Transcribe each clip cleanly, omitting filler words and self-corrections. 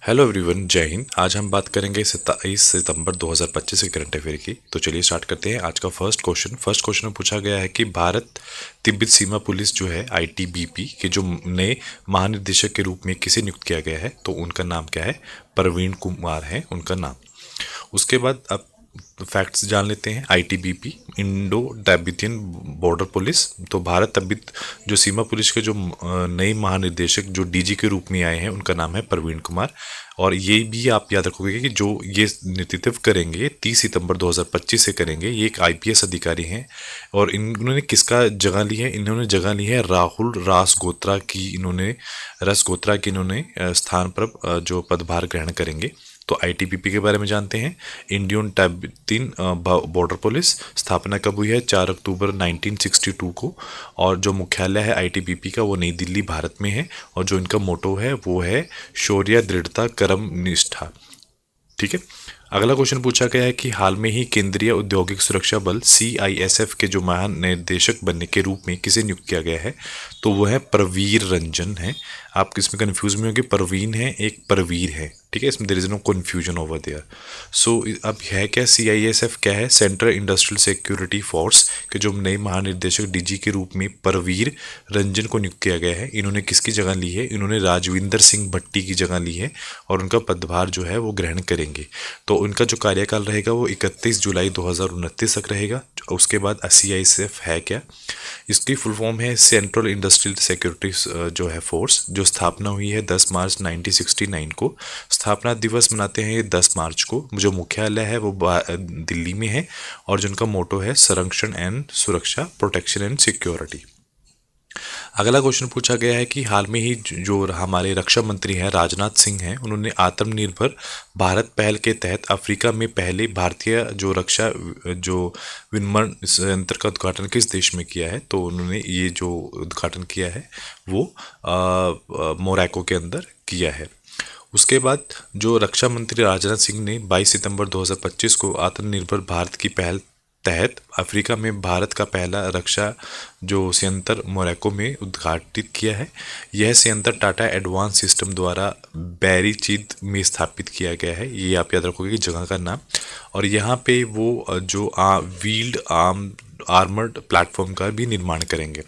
Hello everyone, जय हिंद। आज हम बात करेंगे 27 सितंबर 2025 के करंट अफेयर की। तो चलिए स्टार्ट करते हैं। आज का फर्स्ट क्वेश्चन में पूछा गया है कि भारत तिब्बत सीमा पुलिस जो है आईटीबीपी के जो नए महानिदेशक के रूप में किसे नियुक्त किया गया है, तो उनका नाम क्या है। प्रवीण कुमार है उनका नाम। उसके बाद अब फैक्ट्स जान लेते हैं। ITBP Indo Tibetan border police. तो भारत तिब्बत जो सीमा पुलिस के जो नए महानिदेशक जो डीजी के रूप में आए हैं, उनका नाम है प्रवीण कुमार। और ये भी आप याद रखोगे कि जो ये नेतृत्व करेंगे 30 सितंबर 2025 से करेंगे, ये एक आईपीएस अधिकारी हैं। और इन्होंने किसका जगह ली है? इन्होंने जगह ली है राहुल रास गोत्रा की इन्होंने स्थान पर जो पदभार ग्रहण करेंगे। तो आईटीबीपी के बारे में जानते हैं। इंडियन तिब्बतियन बॉर्डर पुलिस स्थापना कब हुई है? 4 अक्टूबर 1962 को। और जो मुख्यालय है आईटीबीपी का वो नई दिल्ली भारत में है। और जो इनका मोटो है वो है शौर्य, दृढ़ता, कर्म निष्ठा। ठीक है। अगला क्वेश्चन पूछा गया है कि हाल में ही केंद्रीय औद्योगिक सुरक्षा बल सीआईएसएफ के जो महानिदेशक बनने के रूप में किसे नियुक्त किया गया है? तो वो है प्रवीर रंजन है। आप किसमें कंफ्यूज में होंगे? परवीन है, एक परवीर है। ठीक है, इसमें there is no confusion over there. So अब है क्या? सीआईएसएफ क्या है? सेंट्रल इंडस्ट्रियल सिक्योरिटी फोर्स के जो नए महानिदेशक डीजी के रूप में परवीर रंजन को नियुक्त किया गया है। इन्होंने किसकी जगह ली है? इन्होंने राजविंदर सिंह भट्टी की जगह ली है। और उनका पदभार जो है वो ग्रहण करेंगे। तो उनका जो कार्यकाल रहेगा वो 31 जुलाई 2029 तक रहेगा। उसके बाद सीआईएसएफ है क्या? इसकी फुल फॉर्म है सेंट्रल इंडस्ट्रियल सिक्योरिटी जो है फोर्स, जो स्थापना हुई है 10 मार्च 1969 को। स्थापना दिवस मनाते हैं ये 10 मार्च को। जो मुख्यालय है वो दिल्ली में है। और जिनका मोटो है संरक्षण एंड सुरक्षा, प्रोटेक्शन एंड सिक्योरिटी। अगला क्वेश्चन पूछा गया है कि हाल में ही जो हमारे रक्षा मंत्री हैं राजनाथ सिंह हैं, उन्होंने आत्मनिर्भर भारत पहल के तहत अफ्रीका में पहले भारतीय जो रक्षा जो विनिर्माण संयंत्र का उद्घाटन किस देश में किया है? तो उन्होंने ये जो उद्घाटन किया है वो मोरक्को के अंदर किया है। उसके बाद जो रक्षा मंत्री राजनाथ सिंह ने 22 सितंबर 2025 को आत्मनिर्भर भारत की पहल तहत अफ्रीका में भारत का पहला रक्षा जो संयंत्र मोरक्को में उद्घाटित किया है। यह संयंत्र टाटा एडवांस सिस्टम द्वारा बैरीचीद में स्थापित किया गया है। ये आप याद रखोगे कि जगह का नाम। और यहाँ पे वो जो व्हील्ड आर्मर्ड प्लेटफॉर्म का भी निर्माण करेंगे।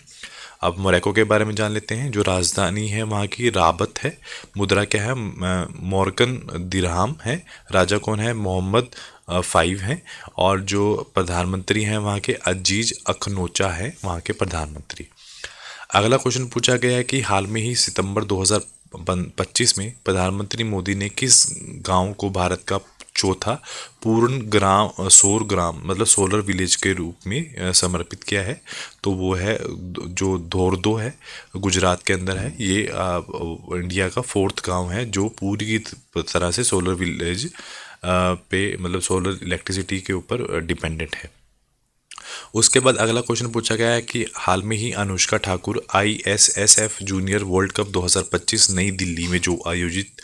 अब मोरक्को के बारे में जान लेते हैं। जो राजधानी है वहाँ की राबत है। मुद्रा क्या है? मोरकन दिरहाम है। राजा कौन है? मोहम्मद 5 हैं। और जो प्रधानमंत्री हैं वहाँ के अजीज अखनोचा है वहाँ के प्रधानमंत्री। अगला क्वेश्चन पूछा गया है कि हाल में ही सितंबर 2025 में प्रधानमंत्री मोदी ने किस गांव को भारत का चौथा पूर्ण ग्राम सौर ग्राम मतलब सोलर विलेज के रूप में समर्पित किया है? तो वो है जो धोरदो है, गुजरात के अंदर है। ये इंडिया का 4th गांव है जो पूरी तरह से सोलर विलेज पे मतलब सोलर इलेक्ट्रिसिटी के ऊपर डिपेंडेंट है। उसके बाद अगला क्वेश्चन पूछा गया है कि हाल में ही Anushka Thakur ISSF junior world cup 2025 New Delhi में जो आयोजित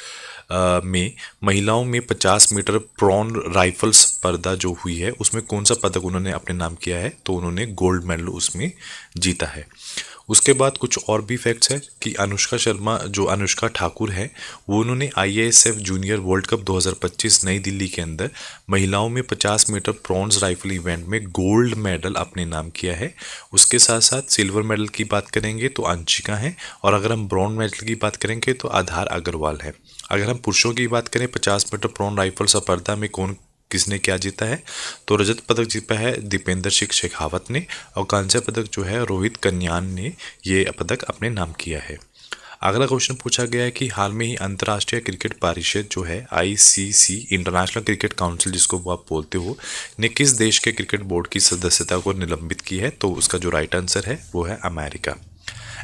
में महिलाओं में 50 मीटर प्रॉन राइफल स्पर्धा जो हुई है उसमें कौन सा पदक उन्होंने अपने नाम किया है? तो उन्होंने गोल्ड मेडल उसमें जीता है। उसके बाद कुछ और भी फैक्ट्स है कि अनुष्का ठाकुर है वो उन्होंने आईएएसएफ junior world cup 2025 New Delhi के अंदर महिलाओं में 50 मीटर प्रॉन्स राइफल इवेंट में गोल्ड मेडल अपने नाम किया है। उसके साथ साथ सिल्वर मेडल की बात करेंगे तो अंशिका है। और अगर हम ब्रॉन्ज मेडल की बात करेंगे तो आधार अग्रवाल है। अगर हम पुरुषों की बात करें 50 मीटर प्रॉन राइफल स्पर्धा में किसने क्या जीता है? तो रजत पदक जीता है दीपेंद्र सिंह शेखावत ने। और कांस्य पदक जो है रोहित कन्यान ने ये पदक अपने नाम किया है। अगला क्वेश्चन पूछा गया है कि हाल में ही अंतर्राष्ट्रीय क्रिकेट परिषद जो है आईसीसी इंटरनेशनल क्रिकेट काउंसिल जिसको वो आप बोलते हो, ने किस देश के क्रिकेट बोर्ड की सदस्यता को निलंबित की है? तो उसका जो राइट आंसर है वो है अमेरिका।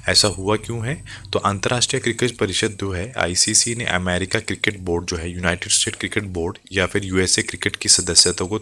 ऐसा हुआ क्यों है? तो अंतर्राष्ट्रीय क्रिकेट परिषद जो है आईसीसी ने अमेरिका क्रिकेट बोर्ड जो है यूनाइटेड स्टेट क्रिकेट बोर्ड या फिर यूएसए क्रिकेट की सदस्यता को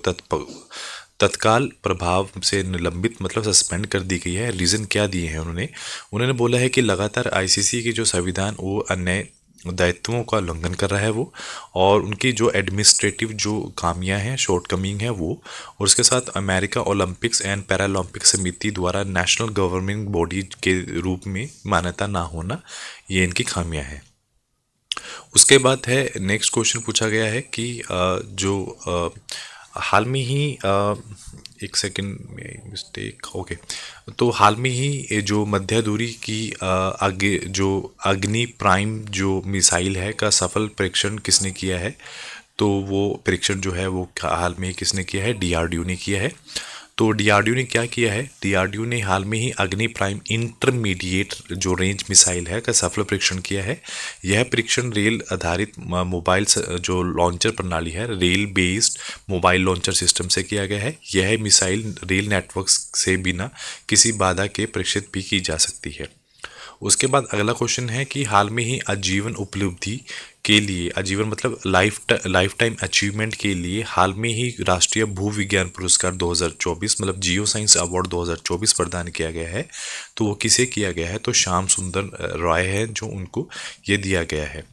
तत्काल प्रभाव से निलंबित मतलब सस्पेंड कर दी गई है। रीज़न क्या दिए हैं उन्होंने? उन्होंने बोला है कि लगातार आईसीसी की जो संविधान वो अन्य दायित्वों का उल्लंघन कर रहा है वो। और उनकी जो एडमिनिस्ट्रेटिव जो खामियां हैं, शॉर्टकमिंग है वो। और उसके साथ अमेरिका ओलंपिक्स एंड पैरालंपिक समिति द्वारा नेशनल गवर्निंग बॉडी के रूप में मान्यता ना होना, ये इनकी खामियां हैं। उसके बाद है नेक्स्ट क्वेश्चन पूछा गया है कि हाल में ही एक सेकंड में मिस्टेक, ओके। तो हाल में ही ये जो मध्य दूरी की आगे जो अग्नि प्राइम जो मिसाइल है का सफल परीक्षण किसने किया है? तो वो परीक्षण जो है वो हाल में ही किसने किया है? डीआरडीओ ने किया है। तो डीआरडीओ ने क्या किया है? डीआरडीओ ने हाल में ही अग्नि प्राइम इंटरमीडिएट जो रेंज मिसाइल है का सफल परीक्षण किया है। यह परीक्षण रेल आधारित मोबाइल जो लॉन्चर प्रणाली है, rail based mobile launcher system से किया गया है। यह मिसाइल रेल नेटवर्क से बिना किसी बाधा के परीक्षित भी की जा सकती है। उसके बाद अगला क्वेश्चन है कि हाल में ही आजीवन उपलब्धि के लिए, आजीवन मतलब लाइफ टाइम अचीवमेंट के लिए, हाल में ही राष्ट्रीय भू विज्ञान पुरस्कार 2024 मतलब जियो साइंस अवार्ड 2024 प्रदान किया गया है। तो वो किसे किया गया है? तो श्याम सुंदर राय है जो उनको ये दिया गया है।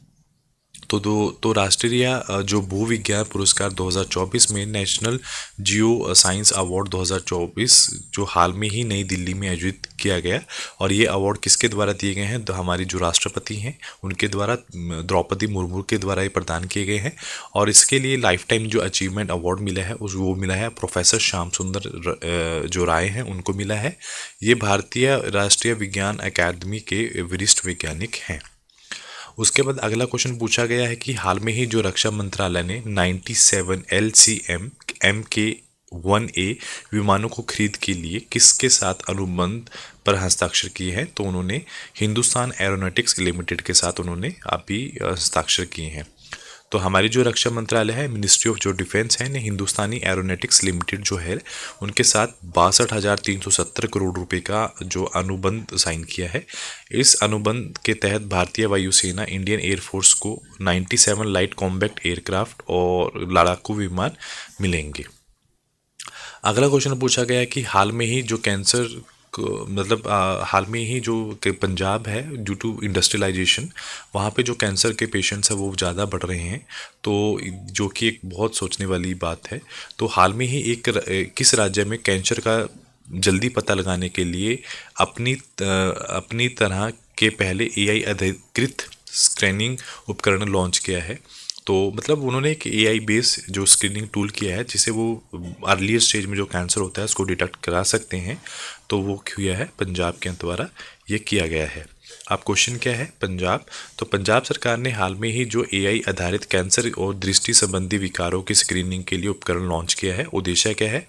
तो राष्ट्रीय जो भू विज्ञान पुरस्कार 2024 में नेशनल जियो साइंस अवार्ड 2024 जो हाल में ही नई दिल्ली में आयोजित किया गया, और ये अवार्ड किसके द्वारा दिए गए हैं? तो हमारी जो राष्ट्रपति हैं उनके द्वारा, द्रौपदी मुर्मू के द्वारा ये प्रदान किए गए हैं। और इसके लिए लाइफ टाइम जो अचीवमेंट अवार्ड मिला है उस वो मिला है प्रोफेसर श्याम सुंदर जो राय हैं उनको मिला है। ये भारतीय राष्ट्रीय विज्ञान अकादमी के वरिष्ठ वैज्ञानिक हैं। उसके बाद अगला क्वेश्चन पूछा गया है कि हाल में ही जो रक्षा मंत्रालय ने 97 LCM MK-1A विमानों को खरीद के लिए किसके साथ अनुबंध पर हस्ताक्षर किए हैं? तो उन्होंने हिंदुस्तान एरोनॉटिक्स लिमिटेड के साथ उन्होंने अभी हस्ताक्षर किए हैं। तो हमारी जो रक्षा मंत्रालय है, मिनिस्ट्री ऑफ जो डिफेंस है ने हिंदुस्तानी एरोनॉटिक्स लिमिटेड जो है उनके साथ 62,370 करोड़ रुपए का जो अनुबंध साइन किया है। इस अनुबंध के तहत भारतीय वायुसेना इंडियन एयरफोर्स को 97 लाइट कॉम्बैट एयरक्राफ्ट और लड़ाकू विमान मिलेंगे। अगला क्वेश्चन पूछा गया है कि हाल में ही जो कैंसर मतलब हाल में ही जो पंजाब है ड्यू टू इंडस्ट्रियलाइजेशन, वहाँ पे जो कैंसर के पेशेंट्स हैं वो ज़्यादा बढ़ रहे हैं। तो जो कि एक बहुत सोचने वाली बात है। तो हाल में ही किस राज्य में कैंसर का जल्दी पता लगाने के लिए अपनी तरह के पहले AI अधिकृत स्क्रीनिंग उपकरण लॉन्च किया है? तो मतलब उन्होंने एक AI बेस जो स्क्रीनिंग टूल किया है जिसे वो अर्लियर स्टेज में जो कैंसर होता है उसको डिटेक्ट करा सकते हैं। तो वो किया है पंजाब के द्वारा ये किया गया है। अब क्वेश्चन क्या है? पंजाब। तो पंजाब सरकार ने हाल में ही जो AI आधारित कैंसर और दृष्टि संबंधी विकारों की स्क्रीनिंग के लिए उपकरण लॉन्च किया है। उद्देश्य क्या है?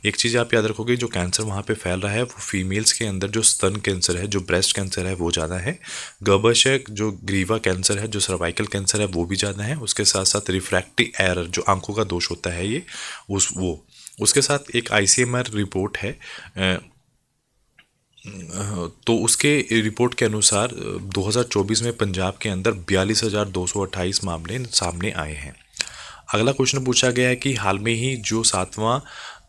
एक चीज़ आप याद रखोगे, जो कैंसर वहाँ पे फैल रहा है वो फीमेल्स के अंदर जो स्तन कैंसर है, जो ब्रेस्ट कैंसर है वो ज़्यादा है। गर्भाशय जो ग्रीवा कैंसर है, जो सर्वाइकल कैंसर है वो भी ज़्यादा है। उसके साथ साथ रिफ्रैक्टिव एरर जो आंखों का दोष होता है ये उसके साथ एक ICMR रिपोर्ट है। तो उसके रिपोर्ट के अनुसार 2024 में पंजाब के अंदर 42,228 मामले सामने आए हैं। अगला क्वेश्चन पूछा गया है कि हाल में ही जो 7वां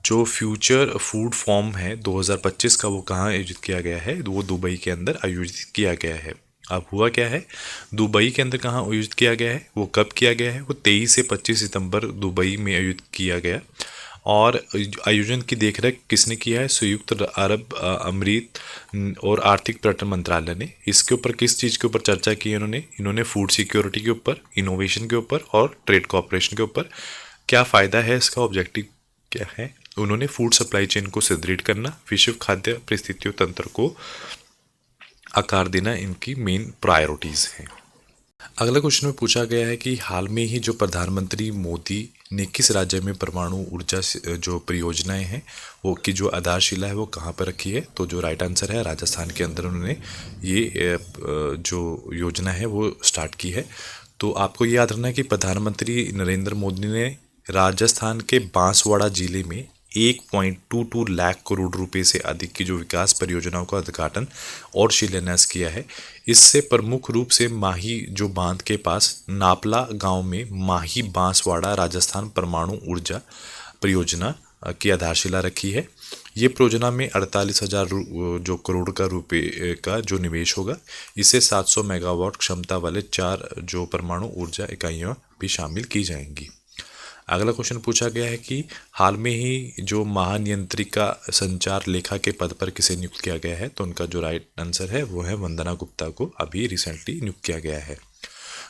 जो फ्यूचर फूड फॉर्म है 2025 का वो कहाँ आयोजित किया गया है? वो दुबई के अंदर आयोजित किया गया है। अब हुआ क्या है? दुबई के अंदर कहाँ आयोजित किया गया है? वो कब किया गया है? वो 23 से 25 सितंबर दुबई में आयोजित किया गया। और आयोजन की देखरेख किसने किया है? संयुक्त अरब अमीरात और आर्थिक पर्यटन मंत्रालय ने। इसके ऊपर किस चीज़ के ऊपर चर्चा की है इन्होंने फूड सिक्योरिटी के ऊपर, इनोवेशन के ऊपर और ट्रेड कोऑपरेशन के ऊपर। क्या फ़ायदा है इसका, ऑब्जेक्टिव क्या है? उन्होंने फूड सप्लाई चेन को सुदृढ़ करना, विश्व खाद्य परिस्थितियों तंत्र को आकार देना इनकी मेन प्रायोरिटीज़ हैं। अगला क्वेश्चन में पूछा गया है कि हाल में ही जो प्रधानमंत्री मोदी ने किस राज्य में परमाणु ऊर्जा जो परियोजनाएं हैं वो की जो आधारशिला है वो कहाँ पर रखी है? तो जो राइट आंसर है राजस्थान के अंदर उन्होंने ये जो योजना है वो स्टार्ट की है। तो आपको ये याद रखना है कि प्रधानमंत्री नरेंद्र मोदी ने राजस्थान के बांसवाड़ा जिले में 1.22 लाख करोड़ रुपए से अधिक की जो विकास परियोजनाओं का उद्घाटन और शिलान्यास किया है। इससे प्रमुख रूप से माही जो बांध के पास नापला गांव में माही बांसवाड़ा राजस्थान परमाणु ऊर्जा परियोजना की आधारशिला रखी है। ये परियोजना में 48,000 जो करोड़ का रुपए का जो निवेश होगा। इससे 700 मेगावाट क्षमता वाले 4 जो परमाणु ऊर्जा इकाइयाँ भी शामिल की जाएंगी। अगला क्वेश्चन पूछा गया है कि हाल में ही जो महानियंत्रिका संचार लेखा के पद पर किसे नियुक्त किया गया है? तो उनका जो राइट आंसर है वो है वंदना गुप्ता को अभी रिसेंटली नियुक्त किया गया है।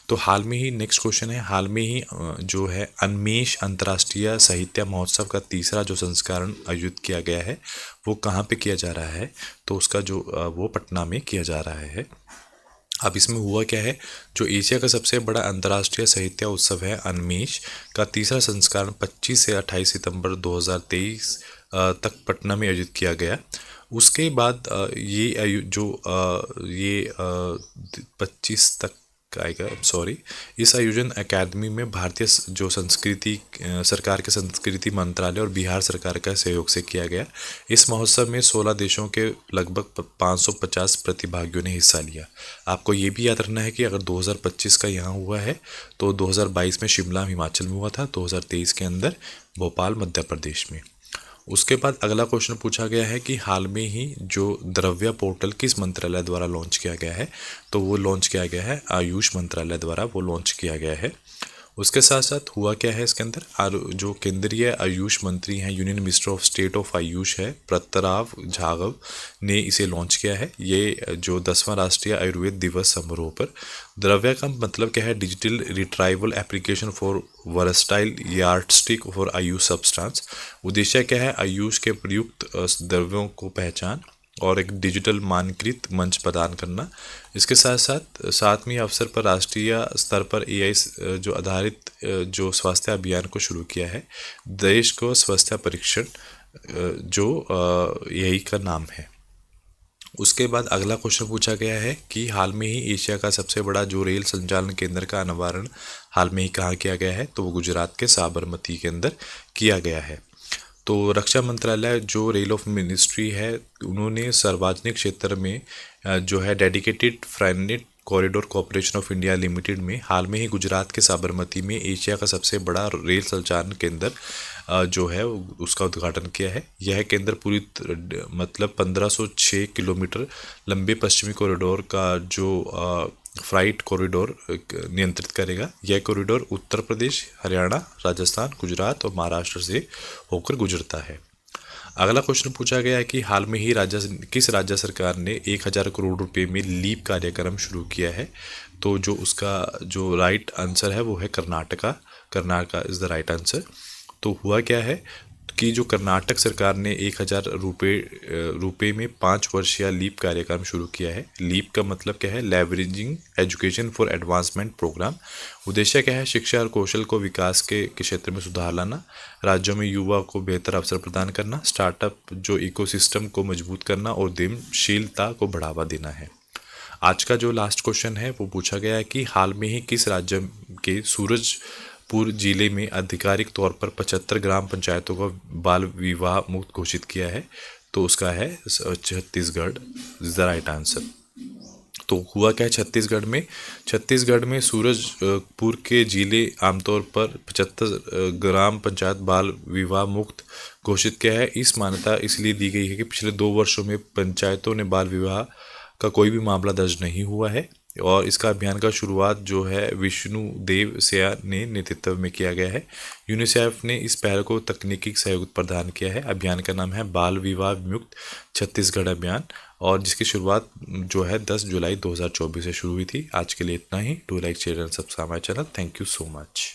तो हाल में ही नेक्स्ट क्वेश्चन है, हाल में ही जो है अनमेश अंतर्राष्ट्रीय साहित्य महोत्सव का तीसरा जो संस्करण आयोजित किया गया है वो कहाँ पे किया जा रहा है? तो उसका जो वो पटना में किया जा रहा है। अब इसमें हुआ क्या है, जो एशिया का सबसे बड़ा अंतर्राष्ट्रीय साहित्य उत्सव है अनमेश का तीसरा संस्करण 25 से 28 सितंबर 2023 तक पटना में आयोजित किया गया। उसके बाद ये 25 तक आएगा, सॉरी। इस आयोजन अकादमी में भारतीय जो संस्कृति सरकार के संस्कृति मंत्रालय और बिहार सरकार का सहयोग से किया गया। इस महोत्सव में 16 देशों के लगभग 550 प्रतिभागियों ने हिस्सा लिया। आपको ये भी याद रखना है कि अगर 2025 का यहाँ हुआ है तो 2022 में शिमला हिमाचल में हुआ था, 2023 के अंदर भोपाल मध्य प्रदेश में। उसके बाद अगला क्वेश्चन पूछा गया है कि हाल में ही जो द्रव्य पोर्टल किस मंत्रालय द्वारा लॉन्च किया गया है? तो वो लॉन्च किया गया है आयुष मंत्रालय द्वारा वो लॉन्च किया गया है। उसके साथ साथ हुआ क्या है इसके अंदर, जो केंद्रीय आयुष मंत्री हैं, union minister of state of Ayush है, प्रताप जाधव ने इसे लॉन्च किया है। ये जो 10वां राष्ट्रीय आयुर्वेद दिवस समारोह पर। द्रव्य का मतलब क्या है? Digital retrieval application for versatile yardstick for Ayush substance. उद्देश्य क्या है? आयुष के प्रयुक्त द्रव्यों को पहचान और एक डिजिटल मानकृत मंच प्रदान करना। इसके साथ साथ 7वें अवसर पर राष्ट्रीय स्तर पर एआई जो आधारित जो स्वास्थ्य अभियान को शुरू किया है। देश को स्वास्थ्य परीक्षण जो यही का नाम है। उसके बाद अगला क्वेश्चन पूछा गया है कि हाल में ही एशिया का सबसे बड़ा जो रेल संचालन केंद्र का अनावरण हाल में ही कहाँ किया गया है? तो वो गुजरात के साबरमती के अंदर किया गया है। तो रक्षा मंत्रालय जो रेल ऑफ मिनिस्ट्री है, उन्होंने सार्वजनिक क्षेत्र में जो है dedicated freight corridor corporation of India limited में हाल में ही गुजरात के साबरमती में एशिया का सबसे बड़ा रेल संचालन केंद्र जो है उसका उद्घाटन किया है। यह केंद्र पूरी मतलब 1506 किलोमीटर लंबे पश्चिमी कॉरिडोर का जो फ्राइट कॉरिडोर नियंत्रित करेगा। यह कॉरिडोर उत्तर प्रदेश, हरियाणा, राजस्थान, गुजरात और महाराष्ट्र से होकर गुजरता है। अगला क्वेश्चन पूछा गया है कि हाल में ही किस राज्य सरकार ने 1000 करोड़ रुपए में लीप कार्यक्रम शुरू किया है? तो जो उसका जो राइट आंसर है वो है Karnataka. Karnataka is the right answer. तो हुआ क्या है कि जो कर्नाटक सरकार ने 1000 रुपये में 5 वर्षीय लीप कार्यक्रम शुरू किया है। लीप का मतलब क्या है? Leveraging education for advancement program. उद्देश्य क्या है? शिक्षा और कौशल को विकास के क्षेत्र में सुधार लाना, राज्यों में युवा को बेहतर अवसर प्रदान करना, स्टार्टअप जो इकोसिस्टम को मजबूत करना और उद्यमशीलता को बढ़ावा देना है। आज का जो लास्ट क्वेश्चन है वो पूछा गया है कि हाल में ही किस राज्य के सूरजपुर जिले में आधिकारिक तौर पर 75 ग्राम पंचायतों को बाल विवाह मुक्त घोषित किया है? तो उसका है Chhattisgarh is the right answer. तो हुआ क्या है छत्तीसगढ़ में सूरजपुर के जिले आमतौर पर 75 ग्राम पंचायत बाल विवाह मुक्त घोषित किया है। इस मान्यता इसलिए दी गई है कि पिछले 2 वर्षों में पंचायतों ने बाल विवाह का कोई भी मामला दर्ज नहीं हुआ है और इसका अभियान का शुरुआत जो है विष्णु देव सया ने नेतृत्व में किया गया है। यूनिसेफ ने इस पहल को तकनीकी सहयोग प्रदान किया है। अभियान का नाम है बाल विवाह मुक्त छत्तीसगढ़ अभियान और जिसकी शुरुआत जो है 10 जुलाई 2024 से शुरू हुई थी। आज के लिए इतना ही। Do like share and subscribe my channel. Thank you so much.